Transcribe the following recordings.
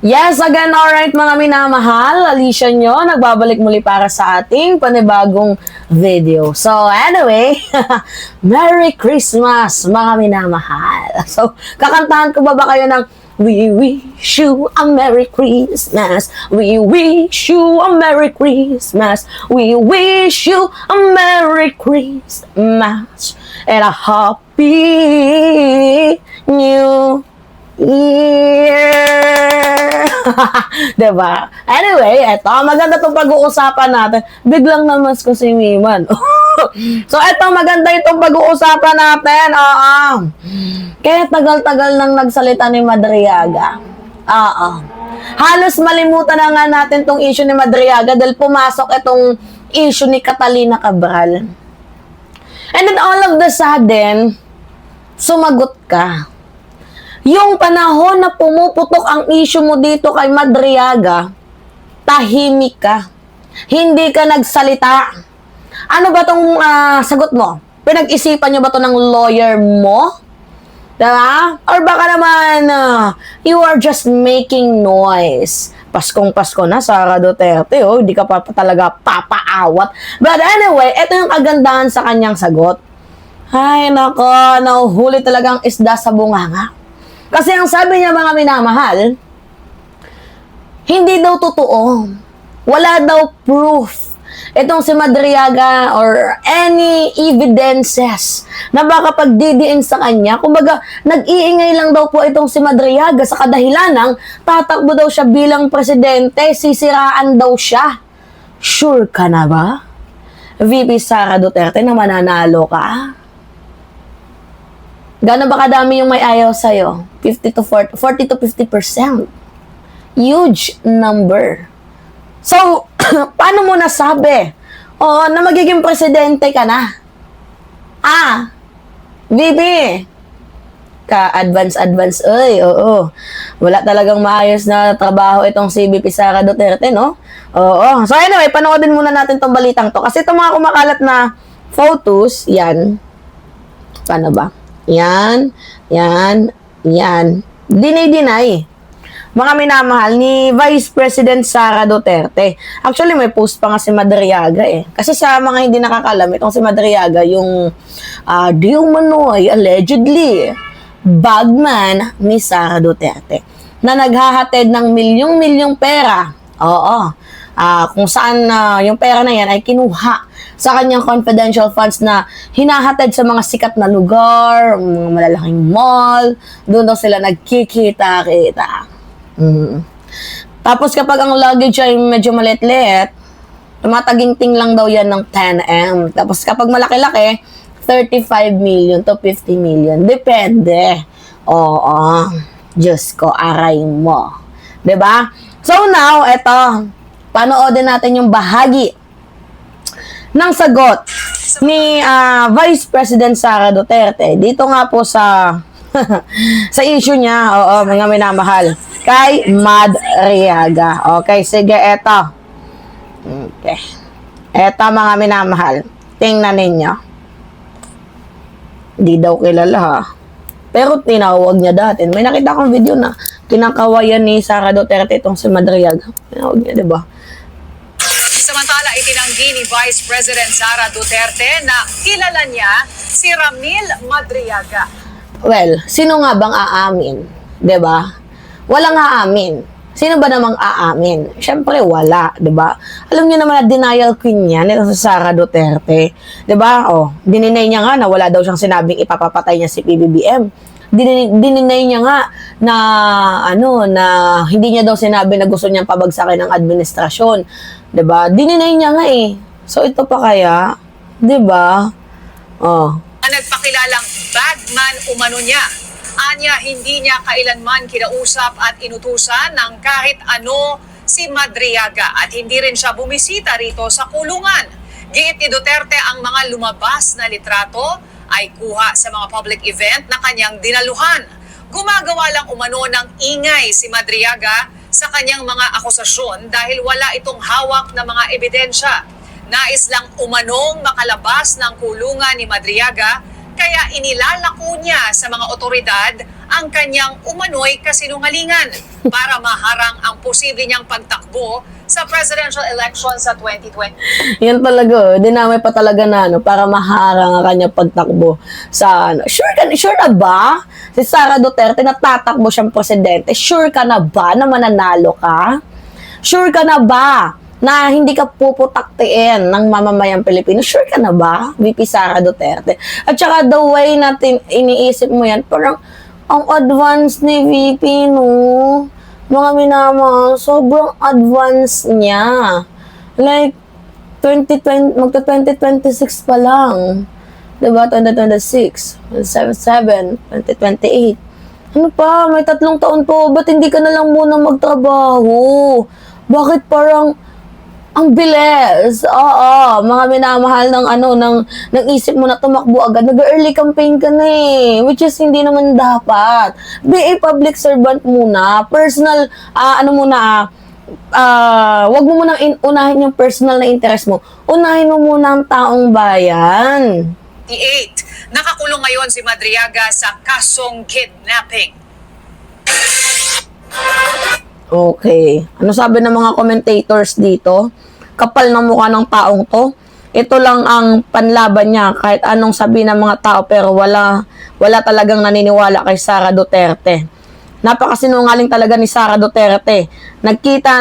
Yes, again, alright mga minamahal, Alicia nyo, nagbabalik muli para sa ating panibagong video. So, anyway, Merry Christmas mga minamahal. So, kakantahan ko ba kayo ng We wish you a Merry Christmas, we wish you a Merry Christmas, we wish you a Merry Christmas, and a Happy New Year! Diba? Anyway, eto, maganda itong pag-uusapan natin. Biglang namas ko si Miman. So, eto, maganda itong pag-uusapan natin. Kaya tagal-tagal nang nagsalita ni Madriaga. Halos malimutan na nga natin tong issue ni Madriaga dahil pumasok itong issue ni Catalina Cabral. And then all of the sudden, sumagot ka. Yung panahon na pumuputok ang issue mo dito kay Madriaga, tahimik ka. Hindi ka nagsalita. Ano ba tong sagot mo? Pinag-isipan nyo ba to ng lawyer mo? Diba? Or baka naman, you are just making noise. Paskong Pasko na, Sara Duterte, hindi ka pa talaga papaawat. But anyway, ito yung kagandahan sa kanyang sagot. Ay, nako, nahuhuli talagang isda sa bunganga. Kasi ang sabi niya mga minamahal, hindi daw totoo. Wala daw proof. Itong si Madriaga or any evidences na baka pagdidiin sa kanya. Kumbaga, nag-iingay lang daw po itong si Madriaga sa kadahilanang tatakbo daw siya bilang presidente, sisiraan daw siya. Sure ka na ba? VP Sara Duterte na mananalo ka? Gano'n ba kadami yung may ayaw sa'yo? 40 to 50%. Huge number. So, paano mo nasabi? Na magiging presidente ka na? VP, ka-advance. Oo. Wala talagang maayos na trabaho itong si VP Sara Duterte, no? Oo. So anyway, panoodin muna natin tong balitang to. Kasi itong mga kumakalat na photos, yan. Paano ba? Yan. Dinay. Mga minamahal ni Vice President Sara Duterte. Actually, may post pa nga si Madriaga eh. Kasi sa mga hindi nakakalam, itong si Madriaga, yung di umano'y allegedly bagman ni Sara Duterte na naghahatid ng milyong-milyong pera. Kung saan yung pera na yan ay kinuha sa kanyang confidential funds na hinahatid sa mga sikat na lugar, mga malalaking mall, doon daw sila nagkikita-kita. Tapos kapag ang luggage ay medyo maliit-liit, tumataginting lang daw yan ng 10M. Tapos kapag malaki-laki, 35 million to 50 million. Depende. Diyos ko, aray mo. 'Di ba? So now, eto, panoodin natin yung bahagi ng sagot ni Vice President Sara Duterte. Dito nga po sa sa issue niya, mga minamahal, kay Madriaga. Okay, sige, eto. Okay. Eto mga minamahal, tingnan ninyo. Di daw kilala ha. Pero tinawag niya dati. May nakita akong video na kinakawayan ni Sara Duterte itong si Madriaga. Tinawag niya, di ba? Samantala, itinanggi ni Vice President Sara Duterte na kilala niya si Ramil Madriaga. Well, sino nga bang aamin? 'Di ba? Walang aamin. Sino ba namang aamin? Siyempre wala, 'di ba? Alam niyo naman na denial queen niya nito si Sara Duterte, 'di ba? Dininay niya nga na wala daw siyang sinabing ipapapatay niya si PBBM. Dininay niya nga na na hindi niya daw sinabi na gusto niyang pabagsakin ng administrasyon, 'di ba? Dininay niya nga eh. So ito pa kaya, 'di ba? Ang nagpakilalang bagman umano niya. Anya, hindi niya kailanman kinausap at inutusan ng kahit ano si Madriaga at hindi rin siya bumisita rito sa kulungan. Giit ni Duterte ang mga lumabas na litrato ay kuha sa mga public event na kanyang dinaluhan. Gumagawa lang umano ng ingay si Madriaga sa kanyang mga akusasyon dahil wala itong hawak na mga ebidensya. Nais lang umanong makalabas ng kulungan ni Madriaga Kaya inilalako niya sa mga otoridad ang kanyang umano'y kasinungalingan para maharang ang posible niyang pagtakbo sa presidential election sa 2020. Yan talaga, dinamay pa talaga na para maharang ang kanya pagtakbo sa Sure na ba? Si Sara Duterte na tatakbo siyang presidente. Sure ka na ba na mananalo ka? Sure ka na ba na hindi ka puputaktiin ng mamamayang Pilipino? Sure ka na ba, VP Sara Duterte? At saka the way natin iniisip mo yan, parang ang advance ni VP, no? Mga minamahal, sobrang advance niya. Like, 2026 pa lang. Diba? 2026, 2027, 2028. Ano pa? May 3 taon po. Ba't hindi ka na lang muna magtrabaho? Bakit parang ang bilis? Oo, mga minamahal ng isip mo na tumakbo agad. Nag-early campaign ka na eh. Which is hindi naman dapat. Be a public servant muna. Personal, wag mo munang unahin yung personal na interest mo. Unahin mo muna ang taong bayan. 8. Nakakulong ngayon si Madriaga sa kasong kidnapping. Okay. Ano sabi ng mga commentators dito? Kapal ng mukha ng taong to. Ito lang ang panlaban niya kahit anong sabi ng mga tao pero wala talagang naniniwala kay Sara Duterte. Napakasinungaling talaga ni Sara Duterte. Nakita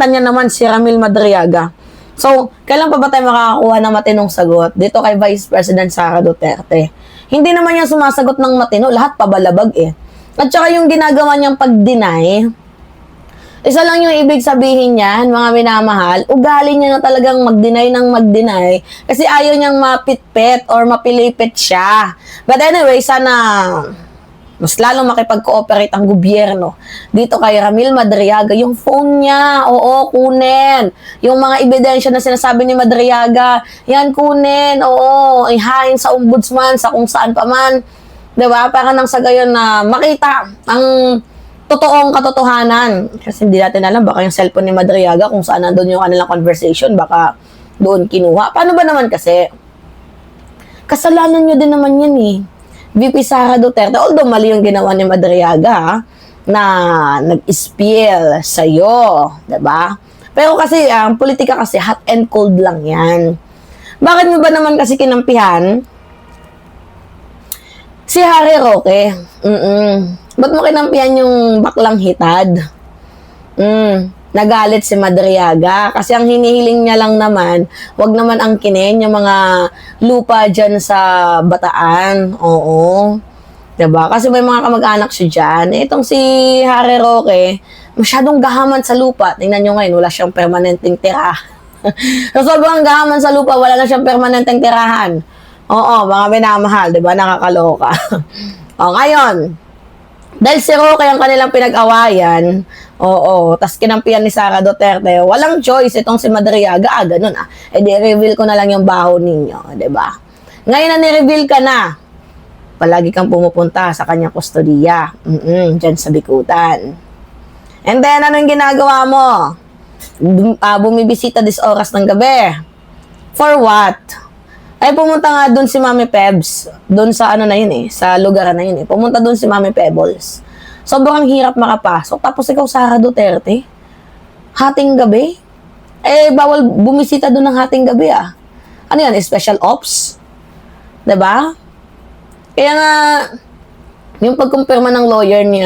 niya naman si Ramil Madriaga. So, kailan pa ba tayo makakakuha ng matinong sagot dito kay Vice President Sara Duterte? Hindi naman niya sumasagot ng matino, lahat pabalabag eh. At saka yung ginagawa niyang pag-deny, isa lang yung ibig sabihin niyan, mga minamahal, ugali niya na talagang mag-deny ng mag-deny kasi ayaw niyang mapitpit or mapilipit siya. But anyway, sana mas lalong makipag-cooperate ang gobyerno dito kay Ramil Madriaga. Yung phone niya, oo, kunin. Yung mga ebidensya na sinasabi ni Madriaga, yan kunin, oo, ihain sa ombudsman, sa kung saan pa man. Diba? Para nang sa gayon na makita ang totoong katotohanan. Kasi hindi natin alam, baka yung cellphone ni Madriaga, kung saan nandun yung kanilang conversation, baka doon kinuha. Paano ba naman kasi? Kasalanan nyo din naman yan eh. VP Sara Duterte, although mali yung ginawa ni Madriaga, na nag-spill sa'yo, diba? Pero kasi, ang politika kasi, hot and cold lang yan. Bakit mo ba naman kasi kinampihan? Si Harry Roque, ba't mo kinampihan yung baklang hitad? Nagalit si Madriaga kasi ang hinihiling niya lang naman, wag naman angkinin yung mga lupa dyan sa Bataan. Oo. Diba? Kasi may mga kamag-anak siya dyan. Itong si Harry Roque, masyadong gahaman sa lupa. Tingnan nyo ngayon, wala siyang permanenteng tira. So, sobrang gahaman sa lupa, wala na siyang permanenteng tirahan. Oo, mga minamahal, diba? Nakakaloka. O, ngayon, dahil si Roque ang kanilang pinag-awayan, oo, tas kinampihan ni Sara Duterte, walang choice itong si Madriaga, ganun eh di reveal ko na lang yung baho ninyo, diba? Ngayon na ni-reveal ka na, palagi kang pumupunta sa kanyang kustodiya, dyan sa Bikutan. And then, ano yung ginagawa mo? Bumibisita dis oras ng gabi. For what? Ay, pumunta nga doon si Mami Pebs. Doon sa ano na yun eh. Sa lugar na yun eh. Pumunta doon si Mami Pebbles. Sobrang hirap makapasok. Tapos ikaw, Sara Duterte, hating gabi? Eh, bawal bumisita doon ng hating gabi ah. Ano yan? Special ops? Diba? Kaya nga, yung pagkumpirma ng lawyer ni,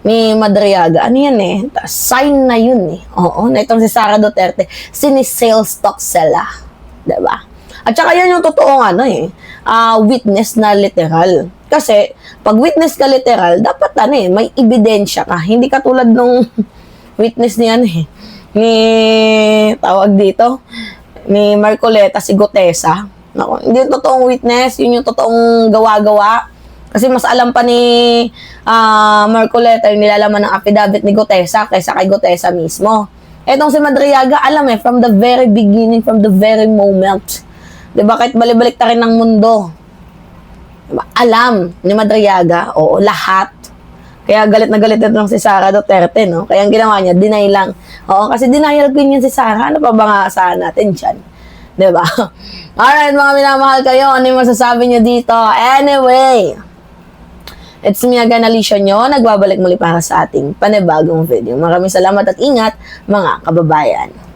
ni Madriaga, ano yan eh? Sign na yun eh. Oo, na itong si Sara Duterte, sales stock sella. Diba? At saka yan yung totoong witness na literal. Kasi, pag witness ka literal, dapat may ebidensya ka. Hindi katulad nung witness niyan tawag dito, ni Marcoleta, si Gutesa. Naku, hindi yung totoong witness, yun yung totoong gawa-gawa. Kasi mas alam pa ni Marcoleta yung nilalaman ng affidavit ni Gutesa kaysa kay Gutesa mismo. Etong si Madriaga, alam from the very beginning, from the very moment. Diba, kahit balibalik ta rin ng mundo. Diba, alam ni Madriaga, oo, lahat. Kaya galit na galit na si Sara Duterte, no? Kaya ang ginawa niya, deny lang. Oo, kasi denial queen yan si Sara. Ano pa ba nga asahan natin dyan? Diba? Alright, mga minamahal kayo, ano yung masasabi nyo dito? Anyway, it's me again, Alicia nyo. Nagbabalik muli para sa ating panibagong video. Maraming salamat at ingat, mga kababayan.